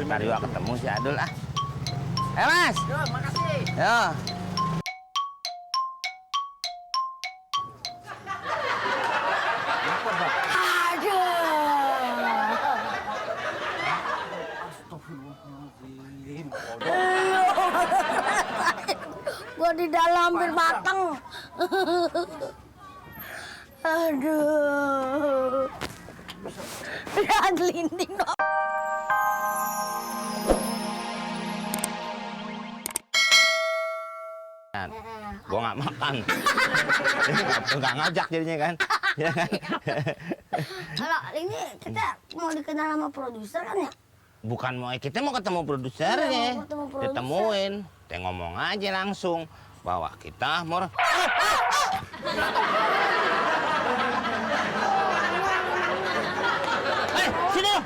Bentar juga ketemu si Adul ah. Mas. Yo, makasih. Yo. Gua di dalam hampir mateng. Aduh. Ya gelinding dong. Gua nggak makan. Nggak ngajak jadinya kan. Ya kan? Kalau ini kita mau dikenal sama produser kan ya? Bukan kita mau ketemu produsernya. Iya, mau ketemu produser. Ditemuin. Kita ngomong aja langsung bahwa kita mau sini lo.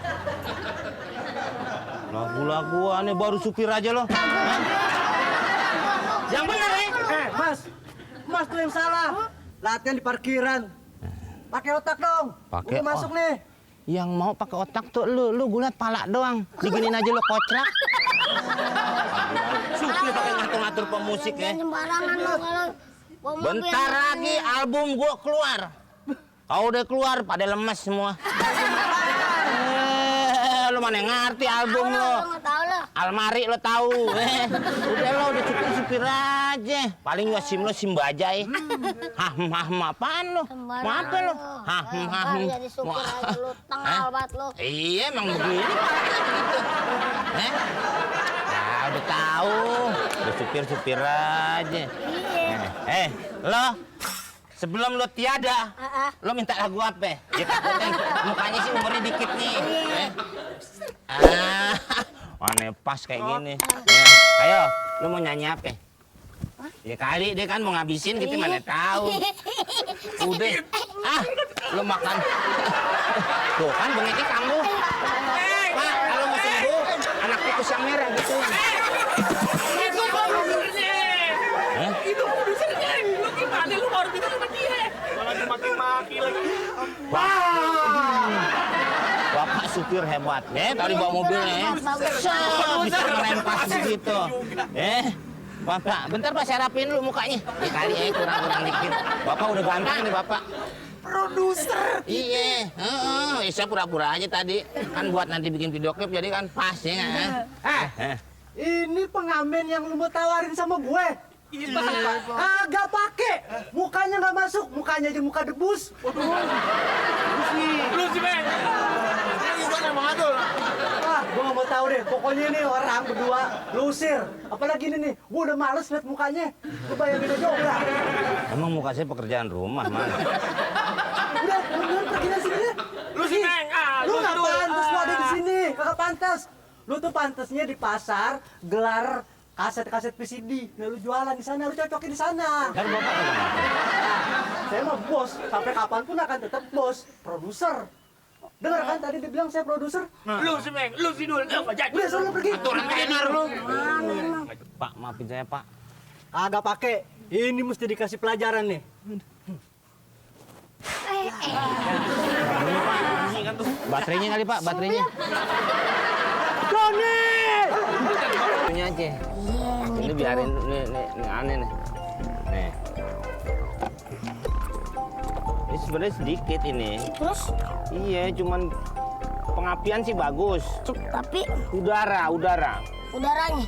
Lagu-lagu aneh baru supir aja lo. Hah? Yang benar nih. Mas tuh yang salah. Latihan di parkiran. Pakai otak dong. Pakai Udah masuk nih. Yang mau pakai otak tuh lu gue liat pala doang. Diginin aja lo kocrak. Supir pakai ngatur-ngatur pemusik ya. Sembarangan lo kalau bawa mobil. Bentar lagi album gua keluar. Kalau udah keluar pada lemes semua. Lu mana ngerti album lo? Lo nggak tahu lo. Almari lo tahu. Udah lo udah supir aja. Paling juga sim lo sim bajai. Apaan lo? Mau apa lo? Jadi supir aja lo tengal banget lo. Iya emang begini gitu. Nah, udah tahu. Udah supir aja. Iya. Lo sebelum lo tiada, lo minta lagu apa? Ya takutnya mukanya sih umurnya dikit nih. Aneh pas kayak gini. Ya, ayo, lo mau nyanyi apa? Ya kali dia kan mau ngabisin gitu mana tahu. Udah, lo makan. Tuh kan bengeknya kambuh. Pak, kalau mau sembuh, anak tikus yang merah gitu. Itu produsernya. Lu gimana lu baru bilang sama dia? Malah dimaki-maki lagi. Bapak supir hebat, tadi bawa mobilnya, bisa ngerempas gitu, Bapak, bentar Pak, saya rapin dulu mukanya. Ya kali kurang dikit. Bapak udah ganteng nih Bapak. Produser. Iya, saya pura-pura aja tadi, kan buat nanti bikin video klip jadi kan pas ya. Ini pengamen yang lu mau tawarin sama gue. Iya. Agak pakai. Mukanya nggak masuk, mukanya aja muka debus. Lu sih, Ben. Ini emang adul. Gue nggak mau tahu deh. Pokoknya ini orang berdua lu usir. Apalagi ini nih, gue udah males liat mukanya. Lu bayangin aja udah. Emang muka saya pekerjaan rumah, Mas. Udah, lu pergi dari sini deh. Lu sih, lu nggak pantas lu ada di sini. Kagak pantas. Lu tuh pantasnya di pasar gelar kaset-kaset PCD. Nah, lu jualan di sana, lu cocokin di sana. Kan Bapak Saya mah bos, sampai kapanpun akan tetap bos, produser. Dengar kan tadi dia bilang saya produser? Lu sih, Meng, lu sih dulu apa jadi? Udah, soalnya pergi. Aturan benar lu. Pak, maafin saya Pak. Agak pakai. Ini mesti dikasih pelajaran nih. Baterainya kali Pak, baterainya. Doni! Punya aja. Ini biarin nih aneh nih. Nih. Ini sebenarnya sedikit ini. Terus? Iya, cuman pengapian sih bagus. Tapi Udara. udaranya.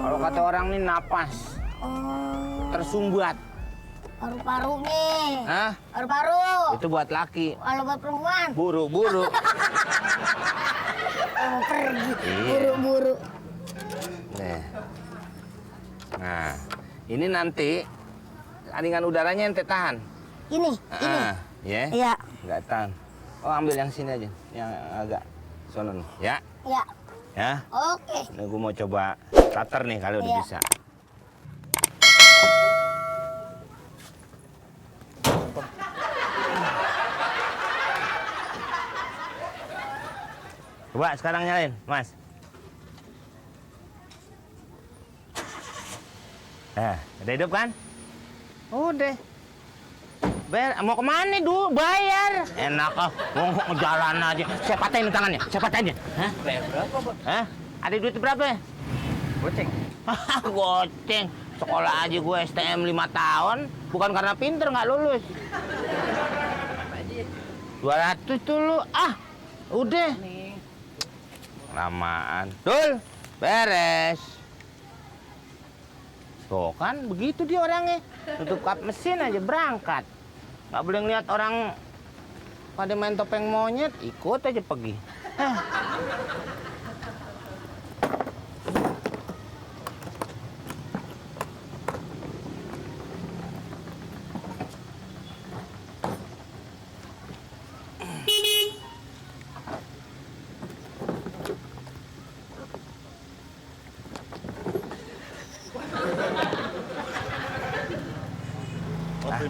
Kalau kata orang nih napas tersumbat. Paru-paru nih. Hah? Paru-paru. Itu buat laki. Kalau buat perempuan. Buru-buru. Pergi. Iya. Buru-buru. Nah, ini nanti saringan udaranya ente tahan. Ini. Ya? Iya. Nggak tahan. Oh, ambil yang sini aja, yang agak sono. Ya? Iya. Ya? Oke. Nah, gue mau coba starter nih kalau udah Iya. bisa. Coba sekarang nyalain, Mas. Udah hidup kan? Udah. Bayar, mau kemana dulu? Bayar. Enak ah, mau jalan aja. Saya patahin tangannya, saya patahin. Hah? Bayar berapa, Bang? Hah? Ada duit berapa? Goceng. Goceng. Sekolah aja gue STM 5 tahun, bukan karena pinter nggak lulus. 200 tuh lu. Ah, udah. Lamaan. Dul, beres. Tuh kan, begitu dia orangnya. Tutup kap mesin aja berangkat. Nggak boleh ngeliat orang pada main topeng monyet, ikut aja pergi.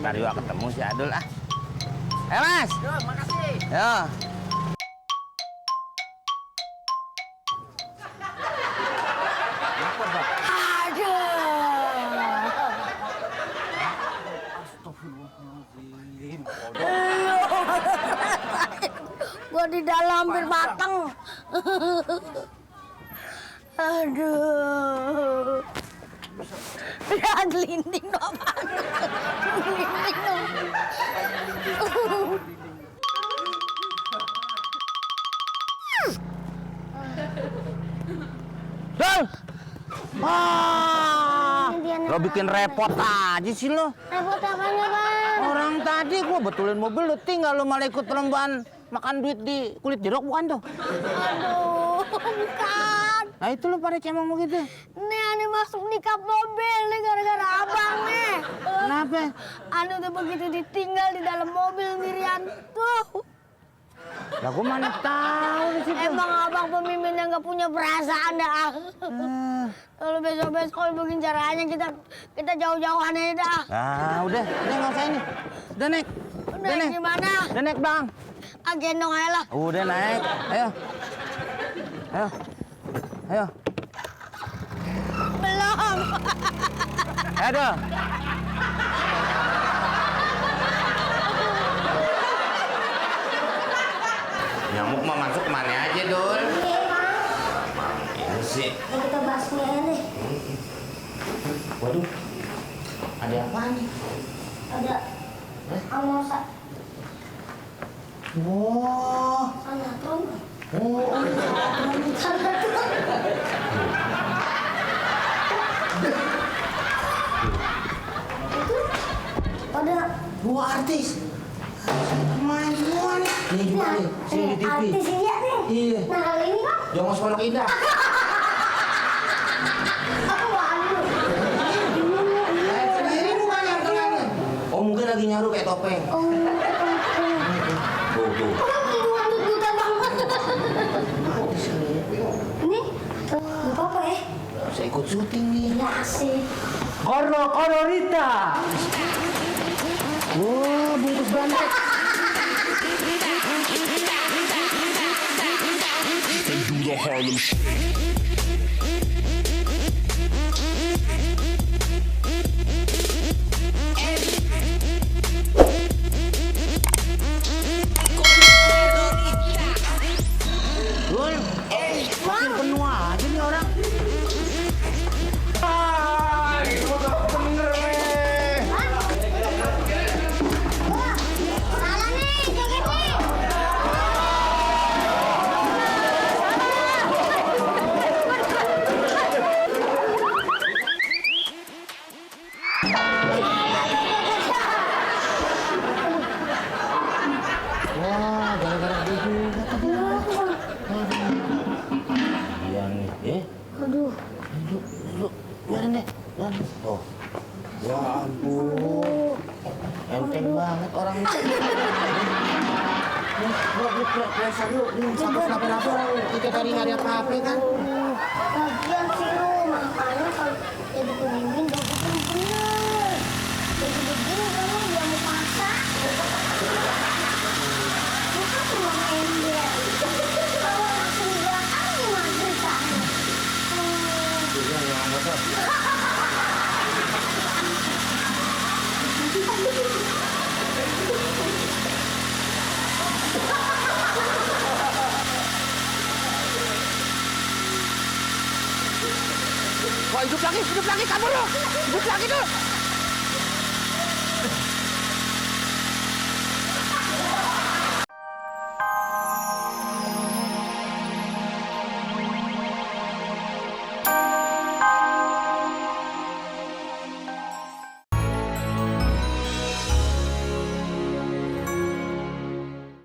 Ntar juga ketemu si Adul ah. Mas. Yo, makasih. Yo. Apa, Bang? Astagfirullahaladzim. Gua di dalam hampir matang. Aduh. Ya gelinding dong. Gelinding dong. Dul. Lo bikin repot aja sih lo. Repot apanya, Bang? Orang tadi gua betulin mobil lu tinggal lu malah ikut perlombaan makan duit di kulit jeruk bukan tuh? Aduh, bukan. Nah itu lu pada cemong begitu. Nih, Ani masuk di kap mobil nih gara-gara abang nih. Kenapa? Ani udah begitu ditinggal di dalam mobil Miriam tuh. Lah gua mana tahu di situ. Emang abang pemimpin yang nggak punya perasaan dah. Kalau besok-besok begini caranya kita jauh-jauhan aja dah. Nah udah nggak usah ini. Udah naik. Naik gimana? Udah naik bang. Ah, gendong aja lah. Udah naik. Ayo. Ayo. Ayo. Belum. Aduh. Nyamuk mah masuk kemana aja, Dul? Ini sih. Kita bahas nih. Waduh. Ada apa nih? Ada amosa. Wah. Sanatron. Oh. Sanatron. Ada Dua artis. Main semua nih. Nih gimana nih? Sini di TV. artis ini ya nih. Iya. Nah kali ini kan Jongos Pondok Indah. aku malu. Main sendiri bukan yang tengahnya. Oh mungkin lagi nyaru kayak topeng. Oh, Tuh. buta banget. Ini nggak apa-apa ya? Saya ikut syuting nih. Ya asik. Koro Rita. Wah, bungkus banget. Do the Harlem Shake. Dul, makin penuh aja nih orang. Salah nih, joget nih. Wah, gara-gara gue juga tadi. Iya nih, Aduh. biarin deh, biarin. Oh, ya ampun, enteng banget orangnya. Gue biasa lu, sampai kenapa-napa. Kita tadi nggak ada apa-apa kan? Lagian sih lu, makanya kalau jadi pemimpin gak bener. Jadi begini kamu dia mau masak. Bukan cuma ember. Kalau langsung belakang gimana ceritanya? Iya, yang motor. Wah, hidup lagi, kabur lu. Hidup lagi tuh.